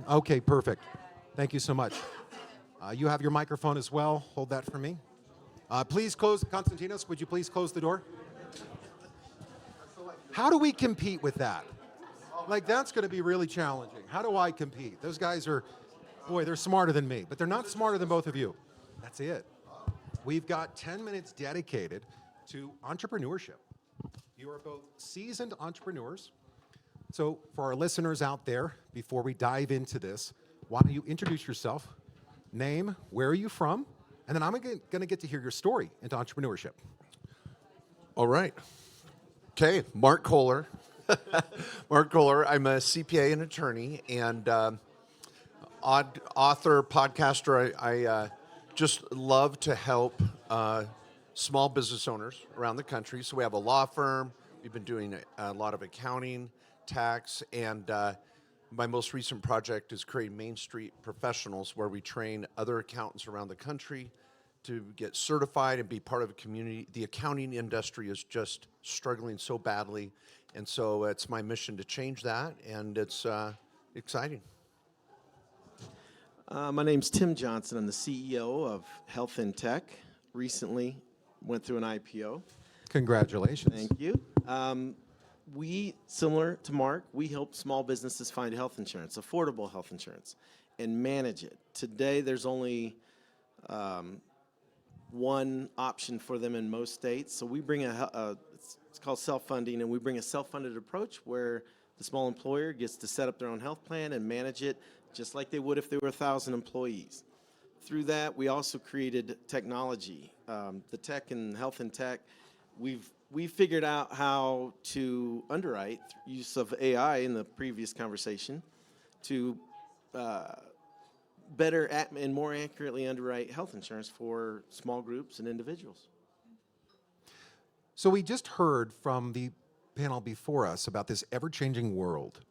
Okay, perfect. Thank you so much. You have your microphone as well. Hold that for me. Please close, Konstantinos, would you please close the door? How do we compete with that? Like, that's going to be really challenging. How do I compete? Those guys are, boy, they're smarter than me, but they're not smarter than both of you. That's it. We've got 10 minutes dedicated to entrepreneurship. You are both seasoned entrepreneurs. So for our listeners out there, before we dive into this, why don't you introduce yourself, name, where are you from, and then I'm going to get to hear your story into entrepreneurship. All right. Okay, Mark Kohler. Mark Kohler. I'm a CPA and attorney and author, podcaster. I just love to help small business owners around the country. So we have a law firm. We've been doing a lot of accounting, tax, and my most recent project is creating Main Street Professionals, where we train other accountants around the country to get certified and be part of a community. The accounting industry is just struggling so badly, and so it's my mission to change that, and it's exciting. My name's Tim Johnson. I'm the CEO of Health in Tech. Recently went through an IPO. Congratulations. Thank you. We, similar to Mark, we help small businesses find health insurance, affordable health insurance, and manage it. Today, there's only one option for them in most states. So we bring it's called self-funding, and we bring a self-funded approach where the small employer gets to set up their own health plan and manage it just like they would if they were 1,000 employees. Through that, we also created technology. The tech and health and tech, we figured out how to underwrite, use of AI in the previous conversation, to better and more accurately underwrite health insurance for small groups and individuals. So we just heard from the panel before us about this ever-changing world.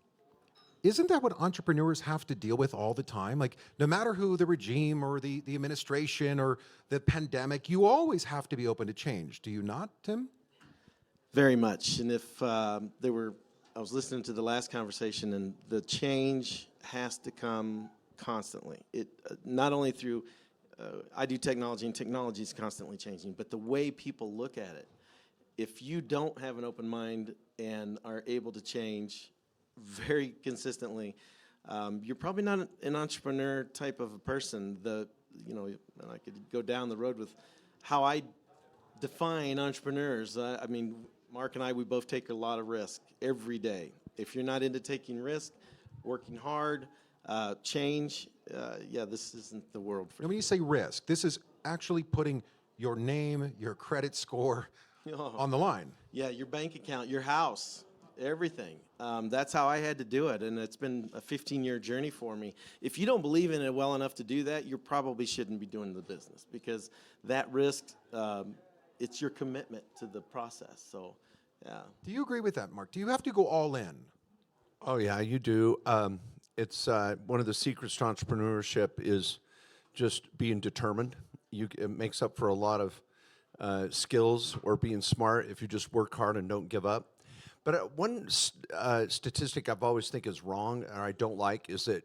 Isn't that what entrepreneurs have to deal with all the time? Like, no matter who the regime or the administration or the pandemic, you always have to be open to change. Do you not, Tim? Very much. And if I was listening to the last conversation, and the change has to come constantly. It not only through, I do technology, and technology is constantly changing, but the way people look at it. If you don't have an open mind and are able to change very consistently, you're probably not an entrepreneur type of a person. And I could go down the road with how I define entrepreneurs. I mean, Mark and I, we both take a lot of risk every day. If you're not into taking risk, working hard, change, this isn't the world for you. And when you say risk, this is actually putting your name, your credit score on the line. Yeah, your bank account, your house, everything. That's how I had to do it, and it's been a 15-year journey for me. If you don't believe in it well enough to do that, you probably shouldn't be doing the business, because that risk, it's your commitment to the process. So, yeah. Do you agree with that, Mark? Do you have to go all in? Oh, yeah, you do. It's one of the secrets to entrepreneurship is just being determined. It makes up for a lot of skills or being smart if you just work hard and don't give up. But one statistic I've always think is wrong, or I don't like, is that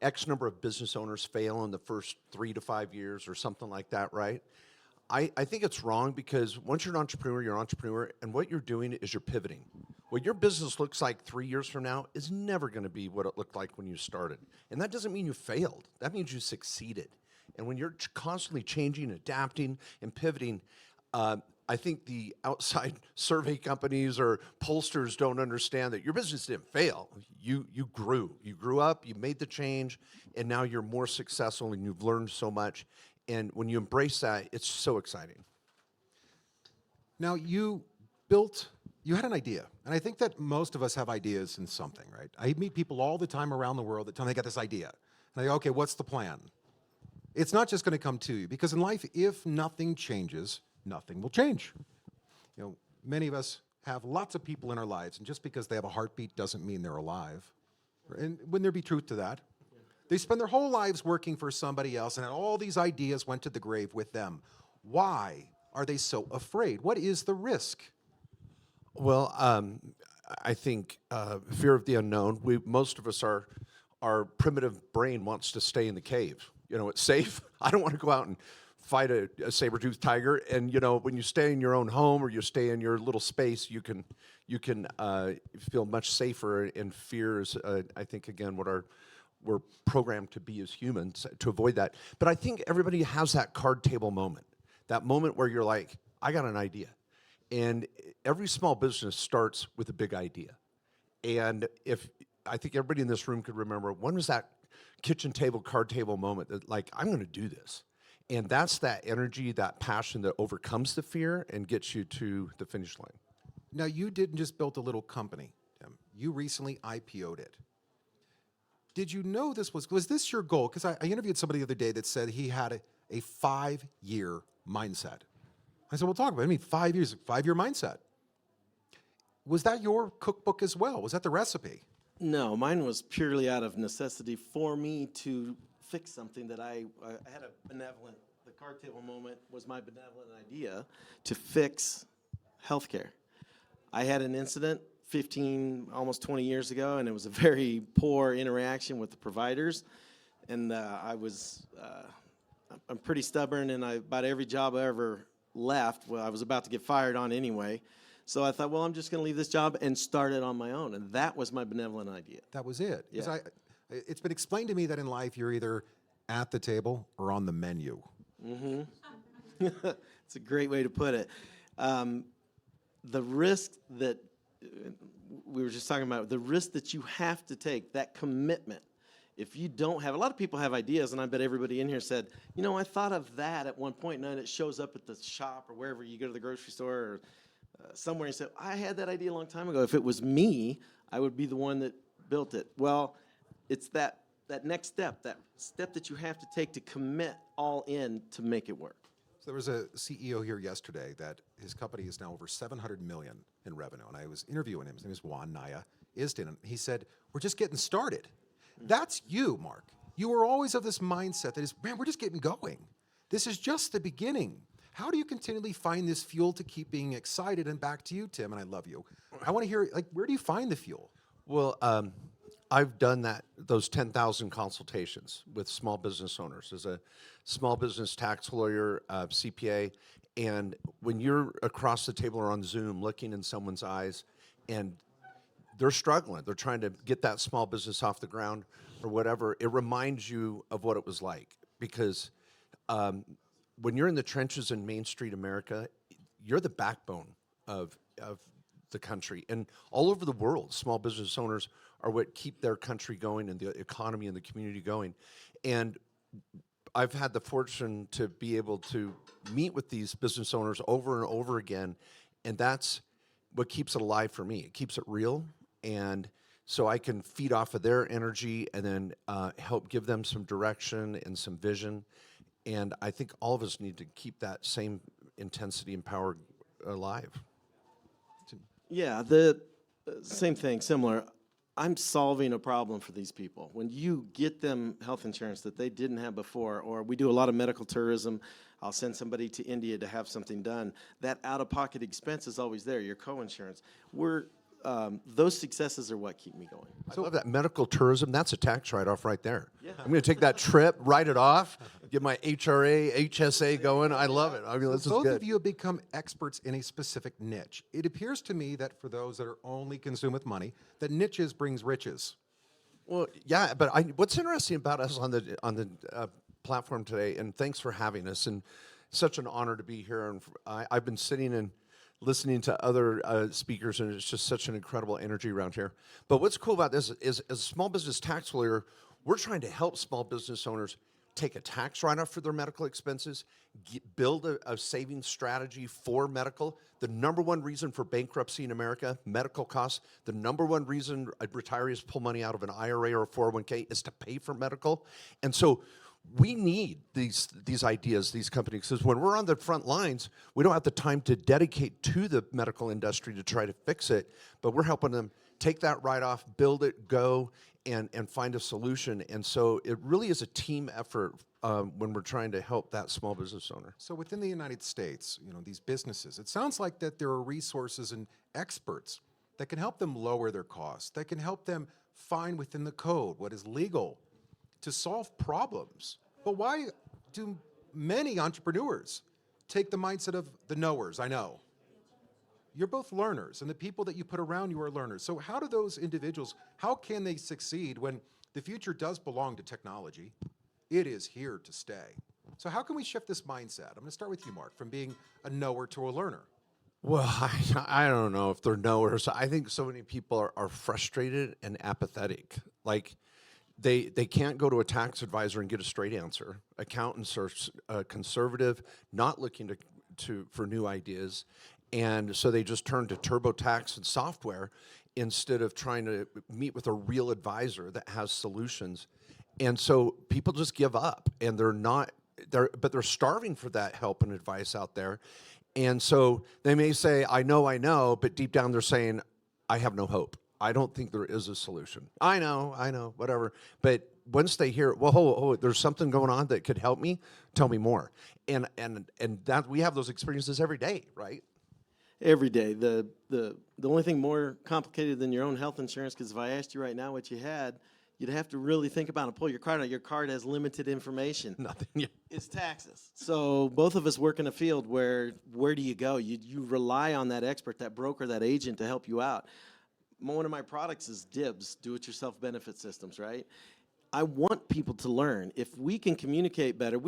X number of business owners fail in the first 3 to 5 years or something like that, right? I think it's wrong, because once you're an entrepreneur, and what you're doing is you're pivoting. What your business looks like 3 years from now is never going to be what it looked like when you started. And that doesn't mean you failed. That means you succeeded. And when you're constantly changing, adapting, and pivoting, I think the outside survey companies or pollsters don't understand that your business didn't fail. You grew. You grew up, you made the change, and now you're more successful, and you've learned so much. And when you embrace that, it's so exciting. Now, you had an idea, and I think that most of us have ideas in something, right? I meet people all the time around the world that tell me they got this idea. And I go, okay, what's the plan? It's not just going to come to you, because in life, if nothing changes, nothing will change. Many of us have lots of people in our lives, and just because they have a heartbeat doesn't mean they're alive. And wouldn't there be truth to that? They spend their whole lives working for somebody else, and all these ideas went to the grave with them. Why are they so afraid? What is the risk? Well, I think fear of the unknown. Most of us are our primitive brain wants to stay in the cave. You know, it's safe. I don't want to go out and fight a saber-toothed tiger. And you know, when you stay in your own home or you stay in your little space, you can feel much safer. And fear is, I think, again, what we're programmed to be as humans, to avoid that. But I think everybody has that card table moment, that moment where you're like, I got an idea. And every small business starts with a big idea. And if I think everybody in this room could remember, when was that kitchen table, card table moment that, like, I'm going to do this? And that's that energy, that passion that overcomes the fear and gets you to the finish line. Now, you didn't just build a little company, Tim. You recently IPO'd it. Did you know this was this your goal? Because I interviewed somebody the other day that said he had a 5-year mindset. I said, well, talk about it. I mean, 5 years, 5-year mindset. Was that your cookbook as well? Was that the recipe? No, mine was purely out of necessity for me to fix something that I had a benevolent, the card table moment was my benevolent idea to fix healthcare. I had an incident 15, almost 20 years ago, and it was a very poor interaction with the providers. And I'm pretty stubborn, and about every job I ever left, well, I was about to get fired on anyway. So I thought, well, I'm just going to leave this job and start it on my own. And that was my benevolent idea. That was it. Yeah. 'Cause it's been explained to me that in life you're either at the table or on the menu. It's a great way to put it. The risk that we were just talking about, the risk that you have to take, that commitment. If you don't have, a lot of people have ideas, and I bet everybody in here said, you know, I thought of that at one point, and then it shows up at the shop or wherever you go to the grocery store or somewhere, and you say, I had that idea a long time ago. If it was me, I would be the one that built it. Well, it's that next step, that step that you have to take to commit all in to make it work. So there was a CEO here yesterday that his company is now over 700 million in revenue, and I was interviewing him. His name is Juan Naya Isden, and he said, we're just getting started. That's you, Mark. You were always of this mindset that is, man, we're just getting going. This is just the beginning. How do you continually find this fuel to keep being excited? And back to you, Tim, and I love you. I want to hear, like, where do you find the fuel? Well, I've done those 10,000 consultations with small business owners as a small business tax lawyer, CPA, and when you're across the table or on Zoom looking in someone's eyes and they're struggling, they're trying to get that small business off the ground or whatever, it reminds you of what it was like. Because when you're in the trenches in Main Street America, you're the backbone of the country. And all over the world, small business owners are what keep their country going and the economy and the community going. And I've had the fortune to be able to meet with these business owners over and over again, and that's what keeps it alive for me. It keeps it real, and so I can feed off of their energy and then help give them some direction and some vision. And I think all of us need to keep that same intensity and power alive. Yeah, the same thing, similar. I'm solving a problem for these people. When you get them health insurance that they didn't have before, or we do a lot of medical tourism, I'll send somebody to India to have something done. That out-of-pocket expense is always there, your co-insurance. Those successes are what keep me going. I love that medical tourism. That's a tax write-off right there. Yeah. I'm going to take that trip, write it off, get my HRA, HSA going. I love it. I mean, this is Both good. of you have become experts in a specific niche. It appears to me that for those that are only consumed with money, that niches brings riches. Well, yeah, but what's interesting about us on the platform today, and thanks for having us, and such an honor to be here. And I've been sitting and listening to other speakers, and it's just such an incredible energy around here. But what's cool about this is, as a small business tax lawyer, we're trying to help small business owners take a tax write-off for their medical expenses, build a savings strategy for medical. The number one reason for bankruptcy in America, medical costs. The number one reason retirees pull money out of an IRA or a 401k is to pay for medical. And so we need these ideas, these companies, because when we're on the front lines, we don't have the time to dedicate to the medical industry to try to fix it, but we're helping them take that write-off, build it, go, and find a solution. And so it really is a team effort when we're trying to help that small business owner. So within the United States, you know, these businesses, it sounds like that there are resources and experts that can help them lower their costs, that can help them fine within the code, what is legal, to solve problems. But why do many entrepreneurs take the mindset of the knowers? I know. You're both learners, and the people that you put around you are learners. So how do those individuals, how can they succeed when the future does belong to technology? It is here to stay. So how can we shift this mindset? I'm going to start with you, Mark, from being a knower to a learner. Well, I don't know if they're knowers. I think so many people are frustrated and apathetic. Like they can't go to a tax advisor and get a straight answer. Accountants are conservative, not looking for new ideas. And so they just turn to TurboTax and software instead of trying to meet with a real advisor that has solutions. And so people just give up, and but they're starving for that help and advice out there. And so they may say, I know, but deep down they're saying, I have no hope. I don't think there is a solution. I know, whatever. But once they hear, well, there's something going on that could help me, tell me more. And that we have those experiences every day, right? Every day. The only thing more complicated than your own health insurance, because if I asked you right now what you had, you'd have to really think about it. Pull your card out. Your card has limited information. Nothing. Yeah. It's taxes. So both of us work in a field where do you go? You rely on that expert, that broker, that agent to help you out. One of my products is DIBS, Do-It-Yourself Benefit Systems, right? I want people to learn. If we can communicate better,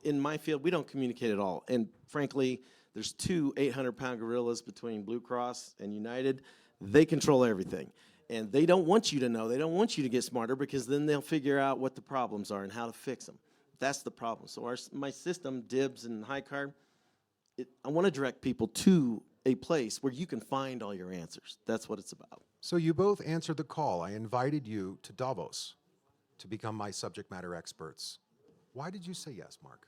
in my field, we don't communicate at all. And frankly, there's two 800-pound gorillas between Blue Cross and United. They control everything. And they don't want you to know. They don't want you to get smarter, because then they'll figure out what the problems are and how to fix them. That's the problem. So my system, DIBS and HighCard, I want to direct people to a place where you can find all your answers. That's what it's about. So you both answered the call. I invited you to Davos to become my subject matter experts. Why did you say yes, Mark?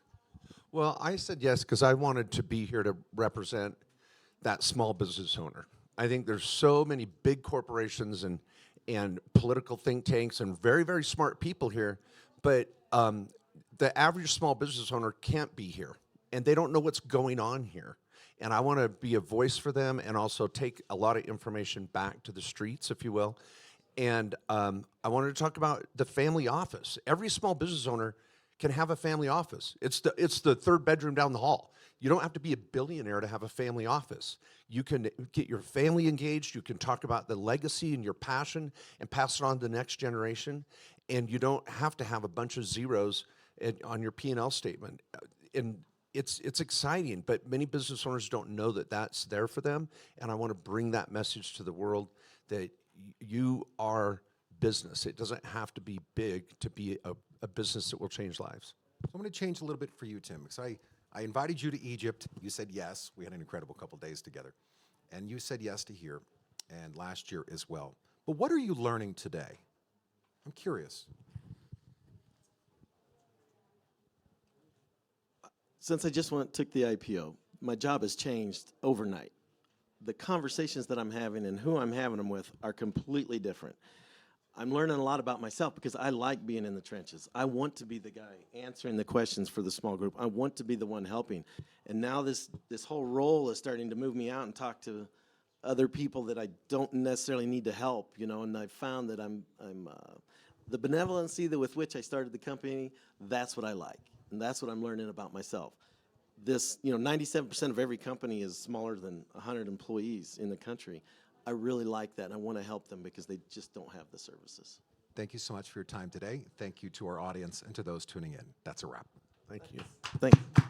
Well, I said yes because I wanted to be here to represent that small business owner. I think there's so many big corporations and political think tanks and very, very smart people here, but the average small business owner can't be here, and they don't know what's going on here. And I want to be a voice for them and also take a lot of information back to the streets, if you will. And I wanted to talk about the family office. Every small business owner can have a family office. It's the third bedroom down the hall. You don't have to be a billionaire to have a family office. You can get your family engaged. You can talk about the legacy and your passion and pass it on to the next generation. And you don't have to have a bunch of zeros on your P&L statement. And it's exciting, but many business owners don't know that that's there for them. And I want to bring that message to the world that you are business. It doesn't have to be big to be a business that will change lives. So I'm going to change a little bit for you, Tim, because I invited you to Egypt. You said yes. We had an incredible couple days together. And you said yes to here, and last year as well. But what are you learning today? I'm curious. Since I just took the IPO, my job has changed overnight. The conversations that I'm having and who I'm having them with are completely different. I'm learning a lot about myself because I like being in the trenches. I want to be the guy answering the questions for the small group. I want to be the one helping. And now this whole role is starting to move me out and talk to other people that I don't necessarily need to help, and I found that I'm the benevolency with which I started the company, that's what I like. And that's what I'm learning about myself. 97% of every company is smaller than 100 employees in the country. I really like that, and I want to help them because they just don't have the services. Thank you so much for your time today. Thank you to our audience and to those tuning in. That's a wrap. Thank you. Thank you.